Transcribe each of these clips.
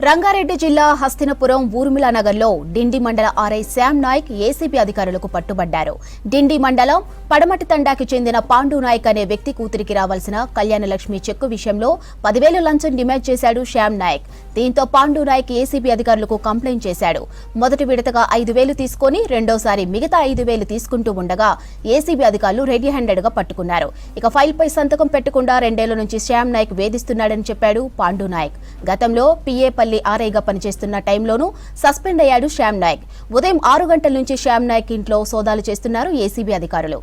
రంగారెడ్డి జిల్లా హస్తినపురం ఊర్మిళ నగర్లో డిండి మండల ఆర్ఐ శ్యామ్ నాయక్ ఏసీబీ అధికారులకు పట్టుబడ్డారు. డిండి మండలం పడమటి తండాకి చెందిన పాండు నాయక్ అనే వ్యక్తి కూతురికి రావాల్సిన కళ్యాణలక్ష్మి చెక్కు విషయంలో 10,000 లంచం డిమాండ్ చేశాడు శ్యామ్ నాయక్. దీంతో పాండు నాయక్ ఏసీబీ అధికారులకు కంప్లైంట్ చేశాడు. మొదటి విడతగా 5,000 తీసుకుని రెండోసారి మిగతా 5,000 తీసుకుంటూ ఉండగా ఏసీబీ అధికారులు రెడీ హ్యాండెడ్ గా పట్టుకున్నారు. ఇక ఫైల్పై సంతకం పెట్టకుండా 2 ఏళ్ల నుంచి శ్యామ్ నాయక్ వేధిస్తున్నాడని చెప్పాడు పాండు నాయక్. గతంలో పిఏపల్లి ఆర్ఐగా పనిచేస్తున్న టైంలోనూ సస్పెండ్ అయ్యాడు శ్యామ్ నాయక్. ఉదయం 6 గంటల నుంచి శ్యామ్ నాయక్ ఇంట్లో సోదాలు చేస్తున్నారు ఏసీబీ అధికారులు.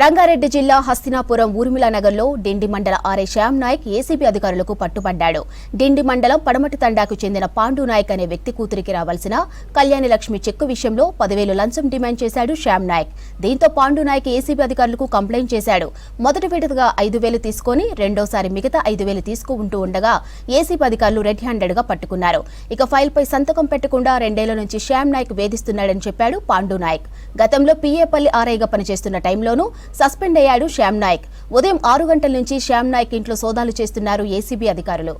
రంగారెడ్డి జిల్లా హస్తినాపురం ఊర్మిళ నగర్లో డిండి మండల ఆర్ఐ శ్యామ్ నాయక్ ఏసీబీ అధికారులకు పట్టుబడ్డాడు. డిండి మండలం పడమటి తండాకు చెందిన పాండు నాయక్ అనే వ్యక్తి కూతురికి రావాల్సిన కళ్యాణలక్ష్మి చెక్కు విషయంలో 10,000 లంచం డిమాండ్ చేశాడు శ్యామ్ నాయక్. దీంతో పాండు నాయక్ ఏసీబీ అధికారులకు కంప్లైంట్ చేశాడు. మొదటి విడతగా 5,000 తీసుకుని రెండోసారి మిగతా 5,000 తీసుకుంటూ ఉండగా ఏసీబీ అధికారులు రెడ్ హ్యాండెడ్ గా పట్టుకున్నారు. ఇక ఫైల్పై సంతకం పెట్టకుండా 2 ఏళ్ల నుంచి శ్యామ్ నాయక్ వేధిస్తున్నాడని చెప్పాడు పాండు నాయక్. గతంలో పిఏపల్లి ఆర్ఐగా పనిచేస్తున్న టైంలోనూ సస్పెండ్ అయ్యాడు శ్యామ్ నాయక్. ఉదయం 6 గంటల నుంచి శ్యామ్ నాయక్ ఇంట్లో సోదాలు చేస్తున్నారు ఏసీబీ అధికారులు.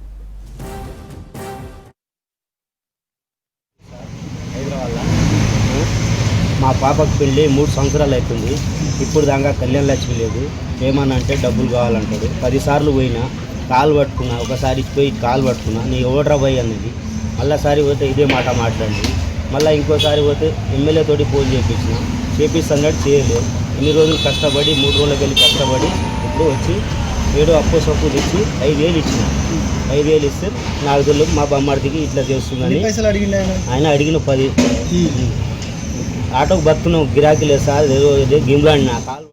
మా పాపకు పెళ్ళి 3 సంవత్సరాలు అవుతుంది. ఇప్పుడు దాకా కళ్యాణ లక్ష్మి లేదు. ఏమన్నా అంటే డబ్బులు కావాలంటాడు. 10 సార్లు పోయినా కాలు పట్టుకున్నా, ఒకసారి పోయి కాలు పట్టుకున్నా, నీ ఓడరా పోయి అన్నది. మళ్ళీసారి పోతే ఇదే మాట మాట్లాడి, మళ్ళీ ఇంకోసారి పోతే ఎమ్మెల్యే తోటి ఫోన్ చేపిస్తాడు, చేయలేదు. ఇన్ని రోజులు కష్టపడి 3 రోజులకి వెళ్ళి కష్టపడి ఇప్పుడు వచ్చి ఏడో అప్పు సప్పు తెచ్చి 5,000 ఇచ్చిన. 5,000 ఇస్తే నాకు తెలియదు మా బొమ్మడికి ఇట్లా చేస్తుందని ఆయన అడిగిన 10. ఆటోకు బతున్నావు గిరాకీ లేదు సార్, ఏదో గిమ్లాడినా కాలు